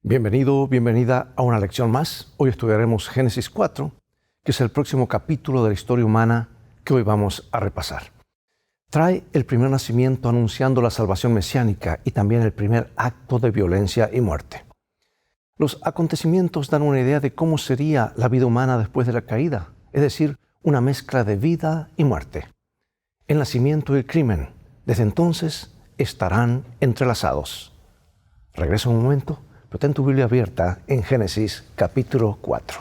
Bienvenido, bienvenida a una lección más. Hoy estudiaremos Génesis 4, que es el próximo capítulo de la historia humana que hoy vamos a repasar. Trae el primer nacimiento anunciando la salvación mesiánica y también el primer acto de violencia y muerte. Los acontecimientos dan una idea de cómo sería la vida humana después de la caída, es decir, una mezcla de vida y muerte. El nacimiento y el crimen, desde entonces, estarán entrelazados. Regreso un momento. Pero ten tu Biblia abierta en Génesis capítulo 4.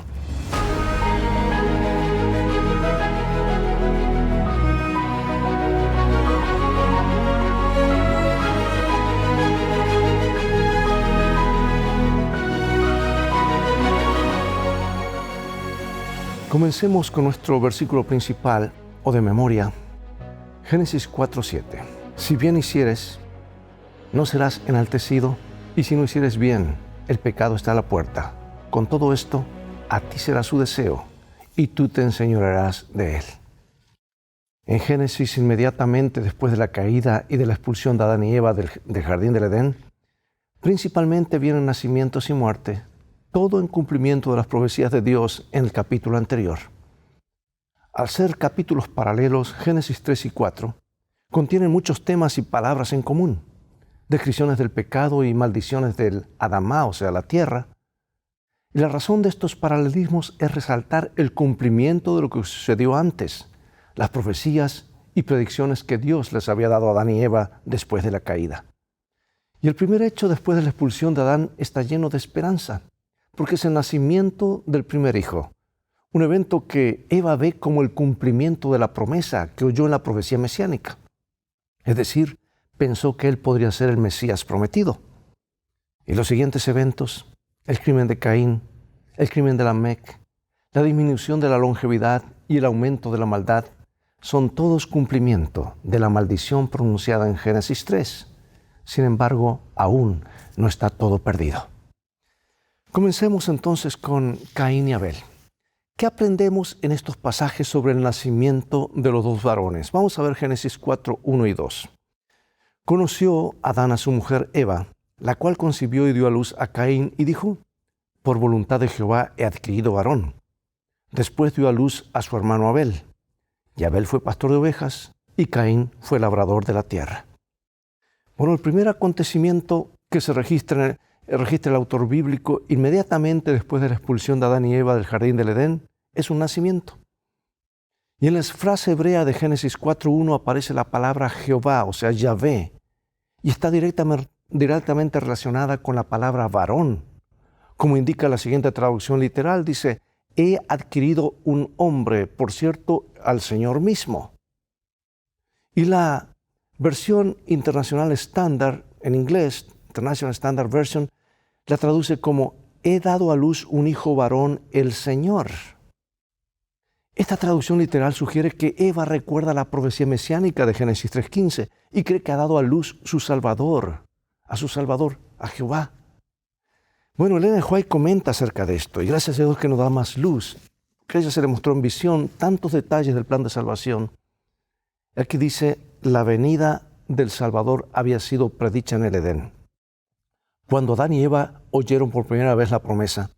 Comencemos con nuestro versículo principal o de memoria, Génesis 4:7. Si bien hicieres, no serás enaltecido, y si no hicieres bien, el pecado está a la puerta. Con todo esto, a ti será su deseo, y tú te enseñorearás de él. En Génesis, inmediatamente después de la caída y de la expulsión de Adán y Eva del jardín del Edén, principalmente vienen nacimientos y muerte, todo en cumplimiento de las profecías de Dios en el capítulo anterior. Al ser capítulos paralelos, Génesis 3 y 4 contienen muchos temas y palabras en común. Descripciones del pecado y maldiciones del Adamá, o sea, la tierra. Y la razón de estos paralelismos es resaltar el cumplimiento de lo que sucedió antes, las profecías y predicciones que Dios les había dado a Adán y Eva después de la caída. Y el primer hecho después de la expulsión de Adán está lleno de esperanza, porque es el nacimiento del primer hijo, un evento que Eva ve como el cumplimiento de la promesa que oyó en la profecía mesiánica. Es decir, pensó que él podría ser el Mesías prometido. Y los siguientes eventos, el crimen de Caín, el crimen de Lamec, la disminución de la longevidad y el aumento de la maldad, son todos cumplimiento de la maldición pronunciada en Génesis 3. Sin embargo, aún no está todo perdido. Comencemos entonces con Caín y Abel. ¿Qué aprendemos en estos pasajes sobre el nacimiento de los dos varones? Vamos a ver Génesis 4, 1 y 2. Conoció Adán a su mujer Eva, la cual concibió y dio a luz a Caín y dijo: por voluntad de Jehová he adquirido varón. Después dio a luz a su hermano Abel. Y Abel fue pastor de ovejas y Caín fue labrador de la tierra. Bueno, el primer acontecimiento que se registra el autor bíblico inmediatamente después de la expulsión de Adán y Eva del jardín del Edén es un nacimiento. Y en la frase hebrea de Génesis 4:1 aparece la palabra Jehová, o sea, Yahvé, y está directamente relacionada con la palabra varón. Como indica la siguiente traducción literal, dice: he adquirido un hombre, por cierto, al Señor mismo. Y la versión internacional estándar, en inglés, International Standard Version, la traduce como: he dado a luz un hijo varón, el Señor. Esta traducción literal sugiere que Eva recuerda la profecía mesiánica de Génesis 3:15 y cree que ha dado a luz su Salvador, a Jehová. Bueno, Ellen G. White comenta acerca de esto, y gracias a Dios que nos da más luz, que a ella se le mostró en visión tantos detalles del plan de salvación. Aquí dice: la venida del Salvador había sido predicha en el Edén. Cuando Adán y Eva oyeron por primera vez la promesa,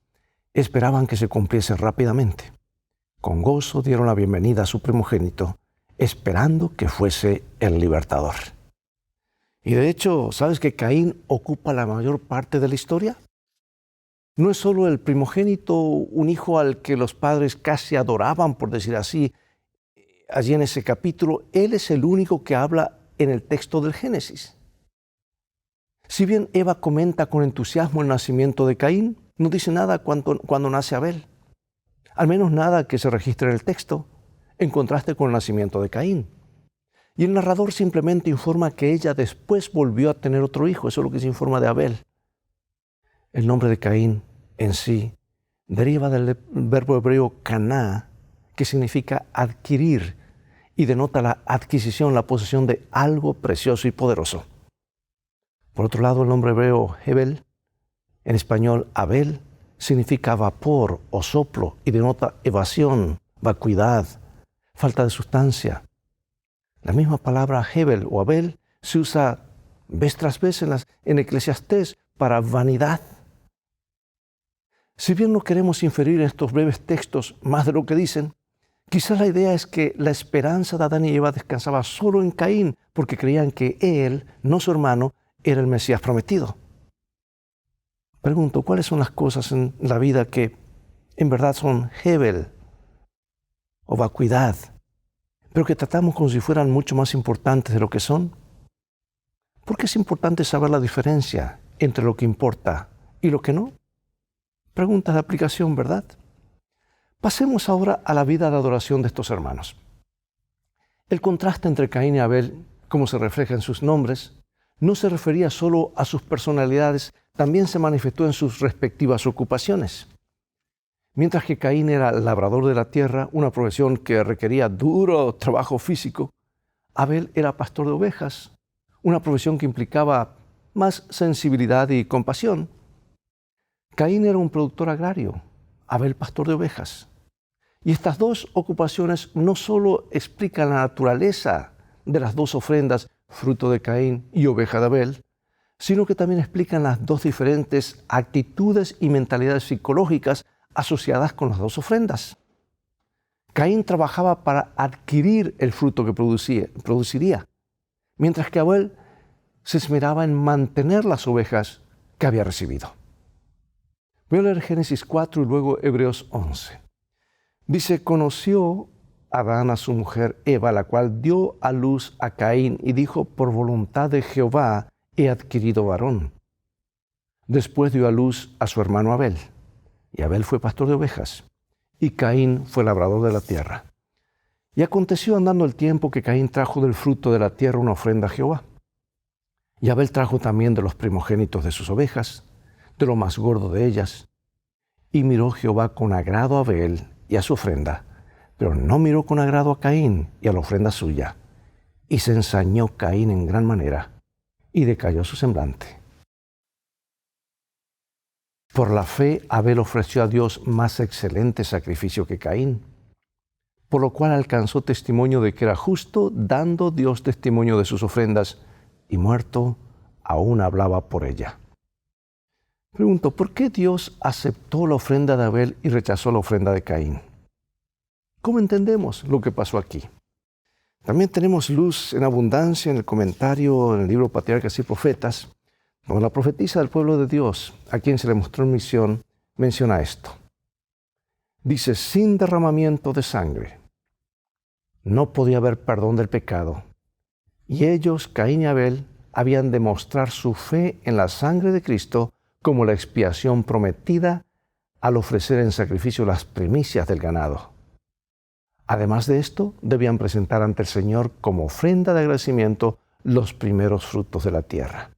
esperaban que se cumpliese rápidamente. Con gozo dieron la bienvenida a su primogénito, esperando que fuese el libertador. Y de hecho, ¿sabes que Caín ocupa la mayor parte de la historia? No es solo el primogénito, un hijo al que los padres casi adoraban, por decir así, allí en ese capítulo. Él es el único que habla en el texto del Génesis. Si bien Eva comenta con entusiasmo el nacimiento de Caín, no dice nada cuando nace Abel. Al menos nada que se registre en el texto, en contraste con el nacimiento de Caín. Y el narrador simplemente informa que ella después volvió a tener otro hijo. Eso es lo que se informa de Abel. El nombre de Caín en sí deriva del verbo hebreo caná, que significa adquirir, y denota la adquisición, la posesión de algo precioso y poderoso. Por otro lado, el nombre hebreo Hebel, en español Abel, significa vapor o soplo y denota evasión, vacuidad, falta de sustancia. La misma palabra Hebel o Abel se usa vez tras vez en Eclesiastés para vanidad. Si bien no queremos inferir en estos breves textos más de lo que dicen, quizás la idea es que la esperanza de Adán y Eva descansaba solo en Caín porque creían que él, no su hermano, era el Mesías prometido. Pregunto, ¿cuáles son las cosas en la vida que en verdad son hebel o vacuidad, pero que tratamos como si fueran mucho más importantes de lo que son? ¿Por qué es importante saber la diferencia entre lo que importa y lo que no? Preguntas de aplicación, ¿verdad? Pasemos ahora a la vida de adoración de estos hermanos. El contraste entre Caín y Abel, como se refleja en sus nombres, no se refería solo a sus personalidades, también se manifestó en sus respectivas ocupaciones. Mientras que Caín era labrador de la tierra, una profesión que requería duro trabajo físico, Abel era pastor de ovejas, una profesión que implicaba más sensibilidad y compasión. Caín era un productor agrario, Abel pastor de ovejas. Y estas dos ocupaciones no solo explican la naturaleza de las dos ofrendas, fruto de Caín y oveja de Abel, sino que también explican las dos diferentes actitudes y mentalidades psicológicas asociadas con las dos ofrendas. Caín trabajaba para adquirir el fruto que produciría, mientras que Abel se esmeraba en mantener las ovejas que había recibido. Voy a leer Génesis 4 y luego Hebreos 11. Dice, conoció Adán a su mujer Eva, la cual dio a luz a Caín y dijo, por voluntad de Jehová he adquirido varón. Después dio a luz a su hermano Abel, y Abel fue pastor de ovejas, y Caín fue labrador de la tierra. Y aconteció andando el tiempo que Caín trajo del fruto de la tierra una ofrenda a Jehová. Y Abel trajo también de los primogénitos de sus ovejas, de lo más gordo de ellas. Y miró Jehová con agrado a Abel y a su ofrenda, pero no miró con agrado a Caín y a la ofrenda suya. Y se ensañó Caín en gran manera, y decayó su semblante. Por la fe, Abel ofreció a Dios más excelente sacrificio que Caín, por lo cual alcanzó testimonio de que era justo, dando Dios testimonio de sus ofrendas, y muerto, aún hablaba por ella. Pregunto, ¿por qué Dios aceptó la ofrenda de Abel y rechazó la ofrenda de Caín? ¿Cómo entendemos lo que pasó aquí? También tenemos luz en abundancia en el comentario en el libro Patriarcas y Profetas, donde la profetisa del pueblo de Dios, a quien se le mostró en misión, menciona esto. Dice, sin derramamiento de sangre no podía haber perdón del pecado, y ellos, Caín y Abel, habían de mostrar su fe en la sangre de Cristo como la expiación prometida al ofrecer en sacrificio las primicias del ganado. Además de esto, debían presentar ante el Señor como ofrenda de agradecimiento los primeros frutos de la tierra.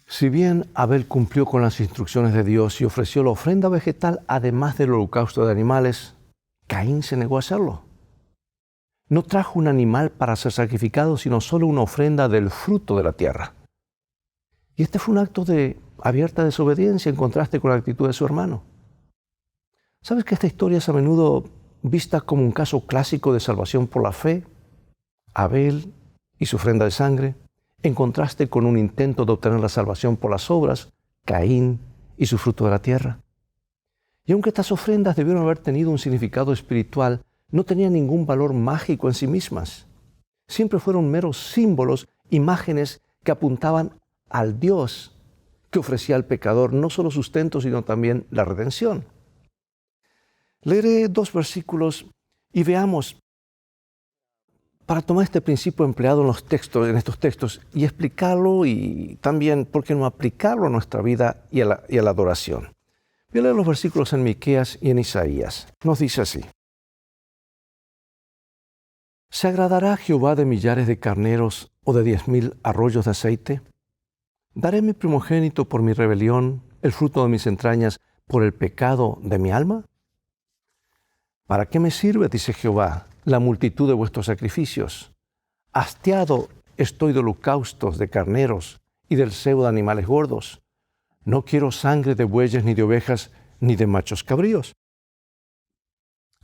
Si bien Abel cumplió con las instrucciones de Dios y ofreció la ofrenda vegetal además del holocausto de animales, Caín se negó a hacerlo. No trajo un animal para ser sacrificado, sino solo una ofrenda del fruto de la tierra. Y este fue un acto de abierta desobediencia en contraste con la actitud de su hermano. ¿Sabes que esta historia es a menudo vista como un caso clásico de salvación por la fe? Abel y su ofrenda de sangre, en contraste con un intento de obtener la salvación por las obras, Caín y su fruto de la tierra. Y aunque estas ofrendas debieron haber tenido un significado espiritual, no tenían ningún valor mágico en sí mismas. Siempre fueron meros símbolos, imágenes que apuntaban al Dios que ofrecía al pecador no solo sustento, sino también la redención. Leeré 2 versículos y veamos, para tomar este principio empleado en estos textos y explicarlo y también, ¿por qué no aplicarlo a nuestra vida y a la adoración? Voy a leer los versículos en Miqueas y en Isaías. Nos dice así. ¿Se agradará Jehová de millares de carneros o de 10,000 arroyos de aceite? ¿Daré mi primogénito por mi rebelión, el fruto de mis entrañas por el pecado de mi alma? ¿Para qué me sirve, dice Jehová, la multitud de vuestros sacrificios? Hastiado estoy de holocaustos de carneros y del cebo de animales gordos. No quiero sangre de bueyes ni de ovejas ni de machos cabríos.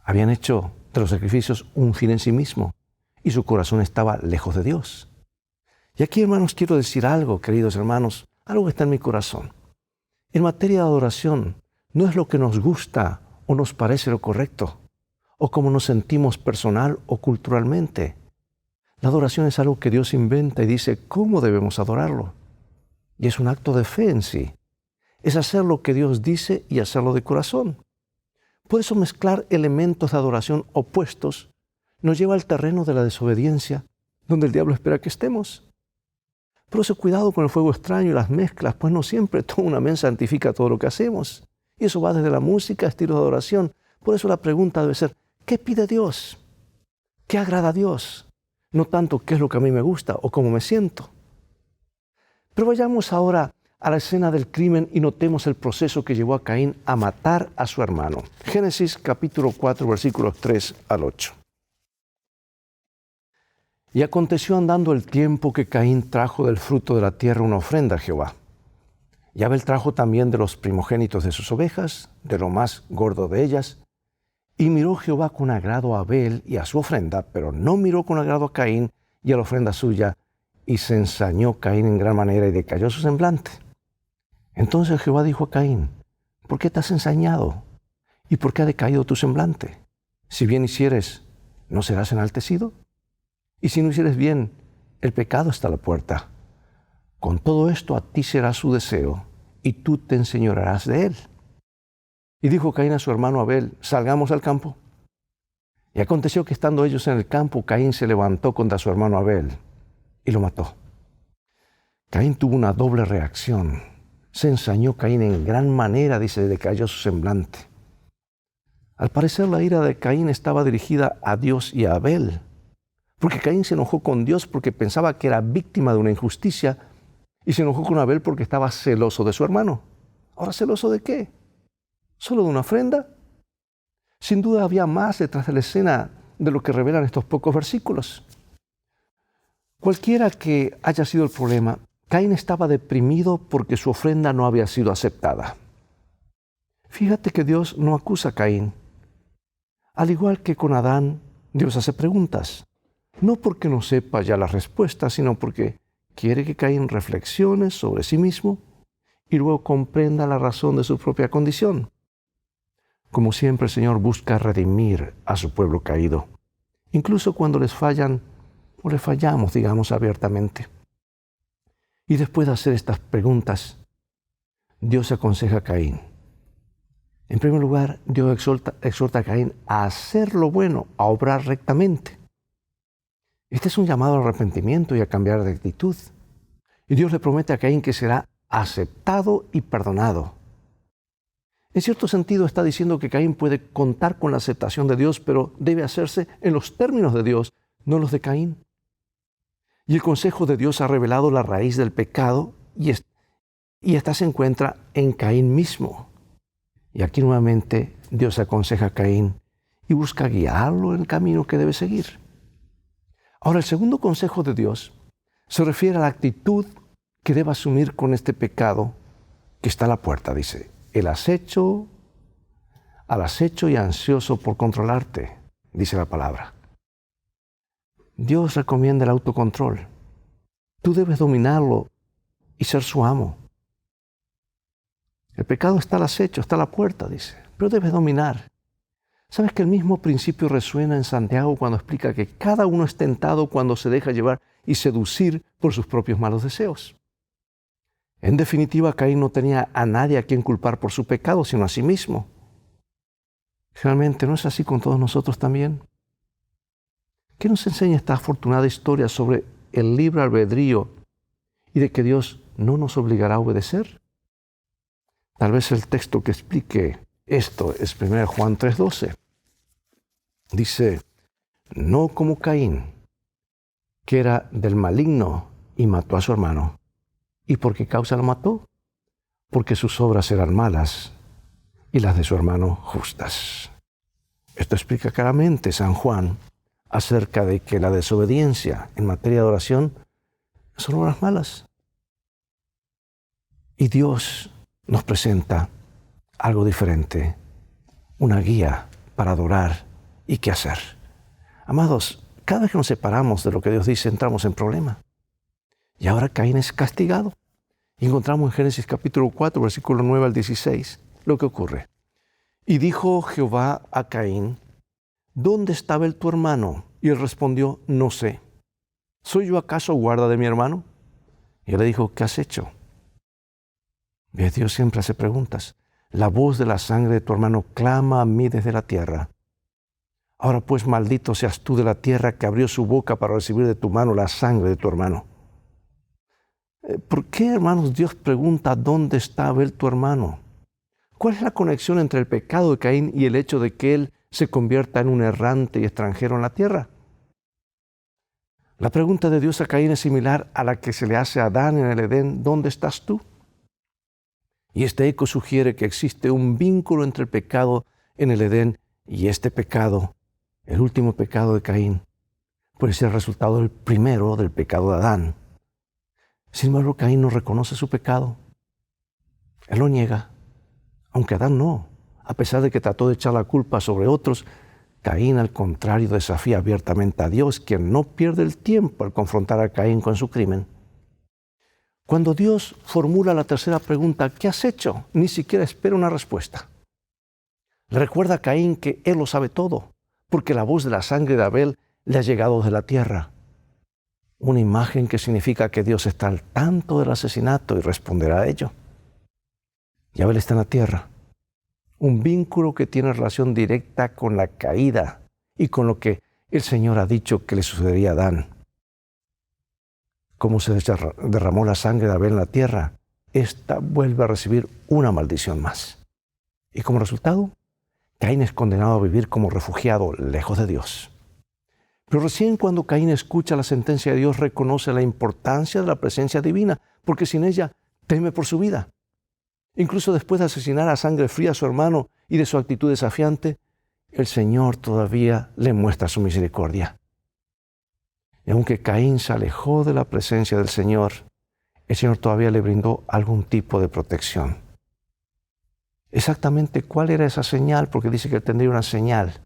Habían hecho de los sacrificios un fin en sí mismo y su corazón estaba lejos de Dios. Y aquí, hermanos, quiero decir algo, queridos hermanos, algo que está en mi corazón. En materia de adoración, no es lo que nos gusta o nos parece lo correcto, o como nos sentimos personal o culturalmente. La adoración es algo que Dios inventa y dice cómo debemos adorarlo. Y es un acto de fe en sí. Es hacer lo que Dios dice y hacerlo de corazón. Por eso mezclar elementos de adoración opuestos nos lleva al terreno de la desobediencia, donde el diablo espera que estemos. Por eso cuidado con el fuego extraño y las mezclas, pues no siempre toda una mesa santifica todo lo que hacemos. Y eso va desde la música a estilos de adoración. Por eso la pregunta debe ser, ¿qué pide Dios? ¿Qué agrada a Dios? No tanto qué es lo que a mí me gusta o cómo me siento. Pero vayamos ahora a la escena del crimen y notemos el proceso que llevó a Caín a matar a su hermano. Génesis capítulo 4, versículos 3 al 8. Y aconteció andando el tiempo que Caín trajo del fruto de la tierra una ofrenda a Jehová. Y Abel trajo también de los primogénitos de sus ovejas, de lo más gordo de ellas. Y miró Jehová con agrado a Abel y a su ofrenda, pero no miró con agrado a Caín y a la ofrenda suya. Y se ensañó Caín en gran manera y decayó su semblante. Entonces Jehová dijo a Caín, ¿por qué te has ensañado? ¿Y por qué ha decaído tu semblante? Si bien hicieres, ¿no serás enaltecido? Y si no hicieres bien, el pecado está a la puerta. Con todo esto a ti será su deseo, y tú te enseñorearás de él. Y dijo Caín a su hermano Abel, salgamos al campo. Y aconteció que estando ellos en el campo, Caín se levantó contra su hermano Abel y lo mató. Caín tuvo una doble reacción. Se ensañó Caín en gran manera, dice, decayó su semblante. Al parecer la ira de Caín estaba dirigida a Dios y a Abel, porque Caín se enojó con Dios porque pensaba que era víctima de una injusticia y se enojó con Abel porque estaba celoso de su hermano. Ahora, ¿celoso de qué? ¿Solo de una ofrenda? Sin duda había más detrás de la escena de lo que revelan estos pocos versículos. Cualquiera que haya sido el problema, Caín estaba deprimido porque su ofrenda no había sido aceptada. Fíjate que Dios no acusa a Caín. Al igual que con Adán, Dios hace preguntas. No porque no sepa ya las respuestas, sino porque quiere que Caín reflexione sobre sí mismo y luego comprenda la razón de su propia condición. Como siempre, el Señor busca redimir a su pueblo caído, incluso cuando les fallan o le fallamos, digamos, abiertamente. Y después de hacer estas preguntas, Dios aconseja a Caín. En primer lugar, Dios exhorta a Caín a hacer lo bueno, a obrar rectamente. Este es un llamado al arrepentimiento y a cambiar de actitud. Y Dios le promete a Caín que será aceptado y perdonado. En cierto sentido está diciendo que Caín puede contar con la aceptación de Dios, pero debe hacerse en los términos de Dios, no los de Caín. Y el consejo de Dios ha revelado la raíz del pecado y esta se encuentra en Caín mismo. Y aquí nuevamente Dios aconseja a Caín y busca guiarlo en el camino que debe seguir. Ahora, el segundo consejo de Dios se refiere a la actitud que debe asumir con este pecado que está a la puerta, dice. Al acecho y ansioso por controlarte, dice la palabra. Dios recomienda el autocontrol. Tú debes dominarlo y ser su amo. El pecado está al acecho, está a la puerta, dice, pero debes dominar. ¿Sabes que el mismo principio resuena en Santiago cuando explica que cada uno es tentado cuando se deja llevar y seducir por sus propios malos deseos? En definitiva, Caín no tenía a nadie a quien culpar por su pecado, sino a sí mismo. Realmente, ¿no es así con todos nosotros también? ¿Qué nos enseña esta afortunada historia sobre el libre albedrío y de que Dios no nos obligará a obedecer? Tal vez el texto que explique esto es 1 Juan 3:12. Dice, no como Caín, que era del maligno y mató a su hermano. ¿Y por qué causa lo mató? Porque sus obras eran malas y las de su hermano justas. Esto explica claramente San Juan acerca de que la desobediencia en materia de oración son obras malas. Y Dios nos presenta algo diferente, una guía para adorar y qué hacer. Amados, cada vez que nos separamos de lo que Dios dice, entramos en problema. Y ahora Caín es castigado. Y encontramos en Génesis capítulo 4, versículo 9 al 16. lo que ocurre. Y dijo Jehová a Caín, ¿dónde está Abel tu hermano? Y él respondió, no sé. ¿Soy yo acaso guarda de mi hermano? Y él le dijo, ¿qué has hecho? Dios siempre hace preguntas. La voz de la sangre de tu hermano clama a mí desde la tierra. Ahora pues maldito seas tú de la tierra que abrió su boca para recibir de tu mano la sangre de tu hermano. ¿Por qué, hermanos, Dios pregunta dónde está Abel tu hermano? ¿Cuál es la conexión entre el pecado de Caín y el hecho de que él se convierta en un errante y extranjero en la tierra? La pregunta de Dios a Caín es similar a la que se le hace a Adán en el Edén, ¿dónde estás tú? Y este eco sugiere que existe un vínculo entre el pecado en el Edén y este pecado, el último pecado de Caín, puede ser el resultado del primero del pecado de Adán. Sin embargo, Caín no reconoce su pecado. Él lo niega, aunque Adán no. A pesar de que trató de echar la culpa sobre otros, Caín, al contrario, desafía abiertamente a Dios, quien no pierde el tiempo al confrontar a Caín con su crimen. Cuando Dios formula la tercera pregunta, ¿qué has hecho?, ni siquiera espera una respuesta. Le recuerda a Caín que él lo sabe todo, porque la voz de la sangre de Abel le ha llegado de la tierra. Una imagen que significa que Dios está al tanto del asesinato y responderá a ello. Y Abel está en la tierra. Un vínculo que tiene relación directa con la caída y con lo que el Señor ha dicho que le sucedería a Adán. Como se derramó la sangre de Abel en la tierra, ésta vuelve a recibir una maldición más. Y como resultado, Caín es condenado a vivir como refugiado lejos de Dios. Pero recién cuando Caín escucha la sentencia de Dios, reconoce la importancia de la presencia divina, porque sin ella teme por su vida. Incluso después de asesinar a sangre fría a su hermano y de su actitud desafiante, el Señor todavía le muestra su misericordia. Y aunque Caín se alejó de la presencia del Señor, el Señor todavía le brindó algún tipo de protección. Exactamente cuál era esa señal, porque dice que él tendría una señal,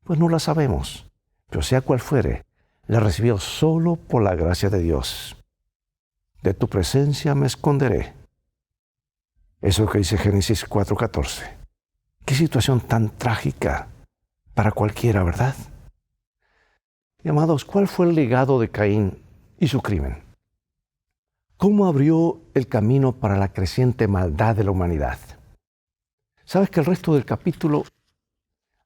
pues no la sabemos, pero sea cual fuere, la recibió solo por la gracia de Dios. De tu presencia me esconderé. Eso es lo que dice Génesis 4:14. Qué situación tan trágica para cualquiera, ¿verdad? Y amados, ¿cuál fue el legado de Caín y su crimen? ¿Cómo abrió el camino para la creciente maldad de la humanidad? ¿Sabes que el resto del capítulo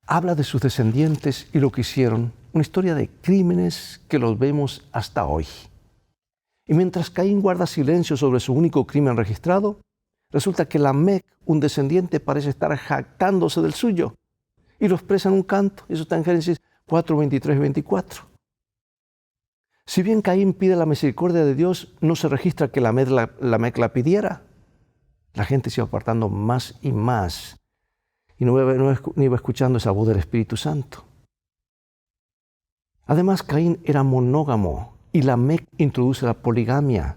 habla de sus descendientes y lo que hicieron? Una historia de crímenes que los vemos hasta hoy. Y mientras Caín guarda silencio sobre su único crimen registrado, resulta que Lamec, un descendiente, parece estar jactándose del suyo y lo expresa en un canto. Eso está en Génesis 4, 23 y 24. Si bien Caín pide la misericordia de Dios, no se registra que Lamec la pidiera. La gente se iba apartando más y más y no iba escuchando esa voz del Espíritu Santo. Además, Caín era monógamo y Lamec introduce la poligamia,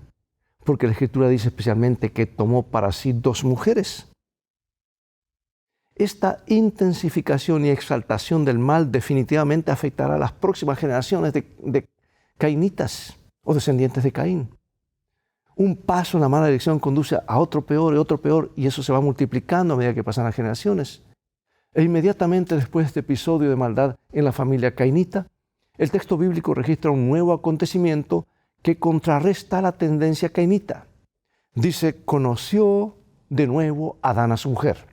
porque la Escritura dice especialmente que tomó para sí 2 mujeres. Esta intensificación y exaltación del mal definitivamente afectará a las próximas generaciones de cainitas o descendientes de Caín. Un paso en la mala dirección conduce a otro peor, y eso se va multiplicando a medida que pasan las generaciones. E inmediatamente después de este episodio de maldad en la familia cainita, el texto bíblico registra un nuevo acontecimiento que contrarresta la tendencia cainita. Dice, conoció de nuevo Adán a su mujer.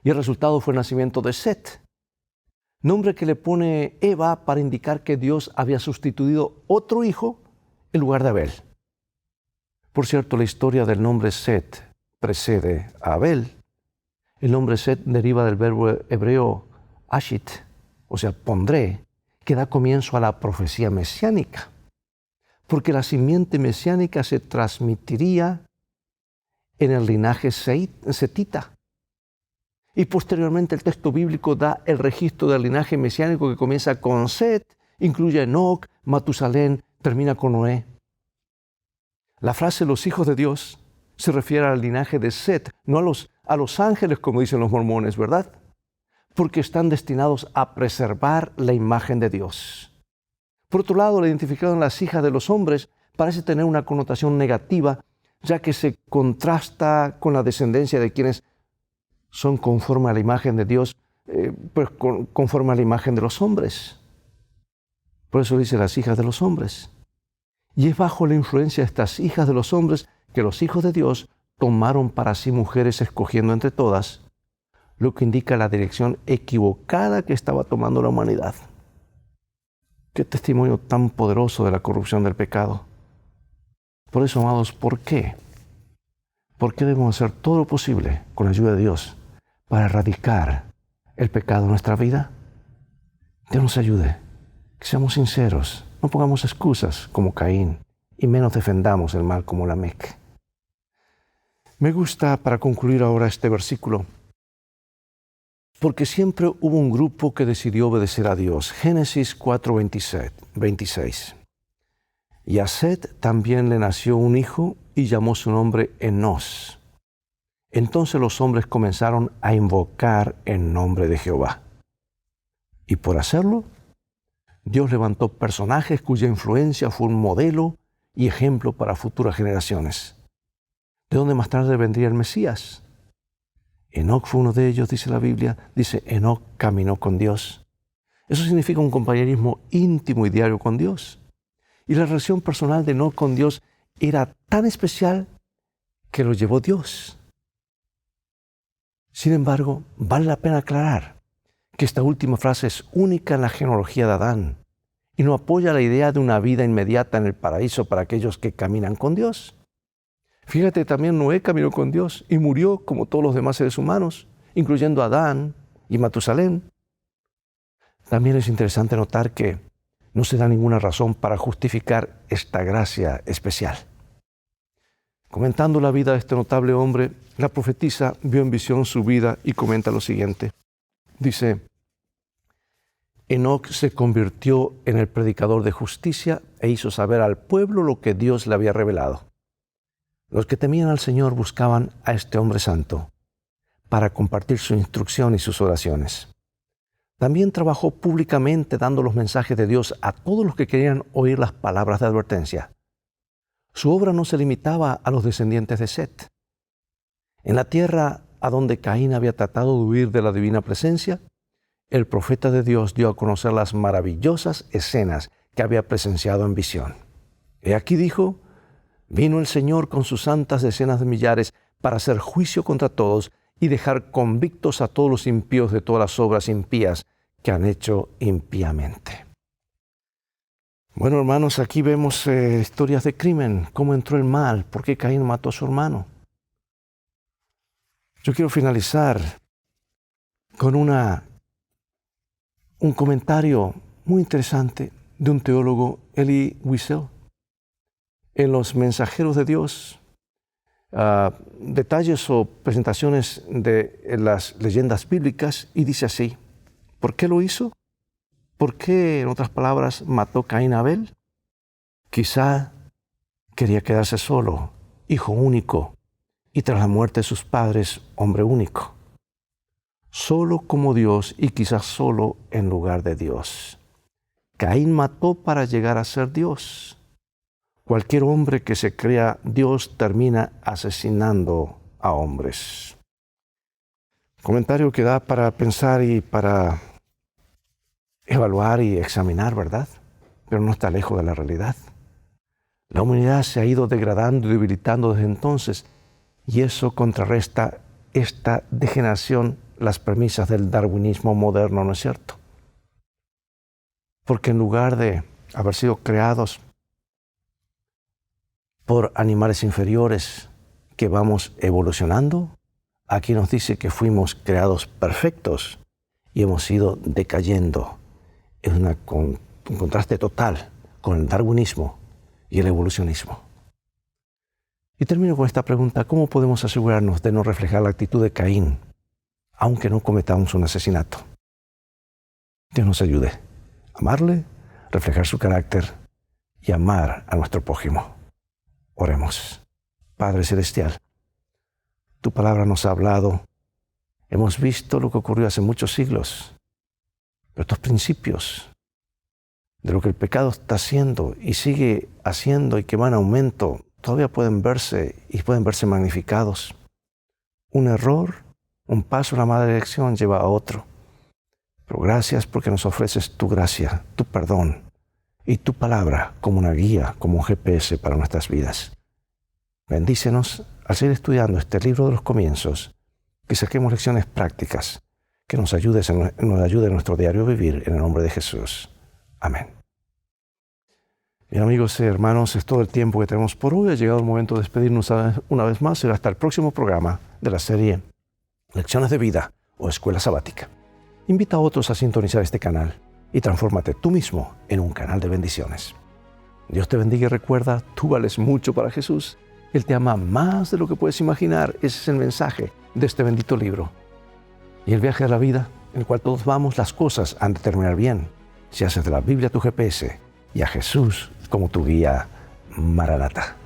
Y el resultado fue el nacimiento de Set, nombre que le pone Eva para indicar que Dios había sustituido otro hijo en lugar de Abel. Por cierto, la historia del nombre Set precede a Abel. El nombre Set deriva del verbo hebreo ashit, o sea, pondré, que da comienzo a la profecía mesiánica. Porque la simiente mesiánica se transmitiría en el linaje setita. Y posteriormente el texto bíblico da el registro del linaje mesiánico que comienza con Set, incluye a Enoc, Matusalén, termina con Noé. La frase los hijos de Dios se refiere al linaje de Set, no a los ángeles como dicen los mormones, ¿verdad? Porque están destinados a preservar la imagen de Dios. Por otro lado, la identificación de las hijas de los hombres parece tener una connotación negativa, ya que se contrasta con la descendencia de quienes son conforme a la imagen de Dios, conforme a la imagen de los hombres. Por eso dice las hijas de los hombres. Y es bajo la influencia de estas hijas de los hombres que los hijos de Dios tomaron para sí mujeres escogiendo entre todas, lo que indica la dirección equivocada que estaba tomando la humanidad. Qué testimonio tan poderoso de la corrupción del pecado. Por eso, amados, ¿por qué? ¿Por qué debemos hacer todo lo posible con la ayuda de Dios para erradicar el pecado en nuestra vida? Dios nos ayude, que seamos sinceros, no pongamos excusas como Caín y menos defendamos el mal como Lamec. Me gusta, para concluir ahora este versículo, porque siempre hubo un grupo que decidió obedecer a Dios. Génesis 4:26. Y a Set también le nació un hijo y llamó su nombre Enos. Entonces los hombres comenzaron a invocar el nombre de Jehová. Y por hacerlo, Dios levantó personajes cuya influencia fue un modelo y ejemplo para futuras generaciones, de donde más tarde vendría el Mesías. Enoc fue uno de ellos, dice la Biblia. Dice, Enoc caminó con Dios. Eso significa un compañerismo íntimo y diario con Dios. Y la relación personal de Enoc con Dios era tan especial que lo llevó Dios. Sin embargo, vale la pena aclarar que esta última frase es única en la genealogía de Adán y no apoya la idea de una vida inmediata en el paraíso para aquellos que caminan con Dios. Fíjate, también Noé caminó con Dios y murió como todos los demás seres humanos, incluyendo a Adán y Matusalén. También es interesante notar que no se da ninguna razón para justificar esta gracia especial. Comentando la vida de este notable hombre, la profetisa vio en visión su vida y comenta lo siguiente. Dice, Enoc se convirtió en el predicador de justicia e hizo saber al pueblo lo que Dios le había revelado. Los que temían al Señor buscaban a este hombre santo para compartir su instrucción y sus oraciones. También trabajó públicamente dando los mensajes de Dios a todos los que querían oír las palabras de advertencia. Su obra no se limitaba a los descendientes de Set. En la tierra a donde Caín había tratado de huir de la divina presencia, el profeta de Dios dio a conocer las maravillosas escenas que había presenciado en visión. He aquí, dijo, vino el Señor con sus santas decenas de millares para hacer juicio contra todos y dejar convictos a todos los impíos de todas las obras impías que han hecho impíamente. Bueno, hermanos, aquí vemos historias de crimen, cómo entró el mal, por qué Caín mató a su hermano. Yo quiero finalizar con un comentario muy interesante de un teólogo, Elie Wiesel, en los Mensajeros de Dios, detalles o presentaciones de las leyendas bíblicas, y dice así, ¿por qué lo hizo? ¿Por qué, en otras palabras, mató Caín a Abel? Quizá quería quedarse solo, hijo único, y tras la muerte de sus padres, hombre único. Solo como Dios y quizás solo en lugar de Dios. Caín mató para llegar a ser Dios. Cualquier hombre que se crea Dios termina asesinando a hombres. Comentario que da para pensar y para evaluar y examinar, ¿verdad? Pero no está lejos de la realidad. La humanidad se ha ido degradando y debilitando desde entonces, y eso contrarresta esta degeneración, las premisas del darwinismo moderno, ¿no es cierto? Porque en lugar de haber sido creados por animales inferiores que vamos evolucionando, aquí nos dice que fuimos creados perfectos y hemos ido decayendo. Es un contraste total con el darwinismo y el evolucionismo. Y termino con esta pregunta, ¿cómo podemos asegurarnos de no reflejar la actitud de Caín, aunque no cometamos un asesinato? Dios nos ayude a amarle, reflejar su carácter y amar a nuestro prójimo. Oremos. Padre Celestial, tu palabra nos ha hablado. Hemos visto lo que ocurrió hace muchos siglos. Pero estos principios de lo que el pecado está haciendo y sigue haciendo y que va en aumento, todavía pueden verse magnificados. Un error Un paso en la mala dirección lleva a otro. Pero gracias porque nos ofreces tu gracia, tu perdón y tu palabra como una guía, como un GPS para nuestras vidas. Bendícenos al seguir estudiando este libro de los comienzos, que saquemos lecciones prácticas, que nos ayude en nuestro diario vivir, en el nombre de Jesús. Amén. Bien, amigos y hermanos, es todo el tiempo que tenemos por hoy. Ha llegado el momento de despedirnos una vez más y hasta el próximo programa de la serie Lecciones de Vida o Escuela Sabática. Invita a otros a sintonizar este canal y transfórmate tú mismo en un canal de bendiciones. Dios te bendiga y recuerda, tú vales mucho para Jesús. Él te ama más de lo que puedes imaginar. Ese es el mensaje de este bendito libro. Y el viaje de la vida, en el cual todos vamos, las cosas han de terminar bien si haces de la Biblia tu GPS y a Jesús como tu guía. Maranata.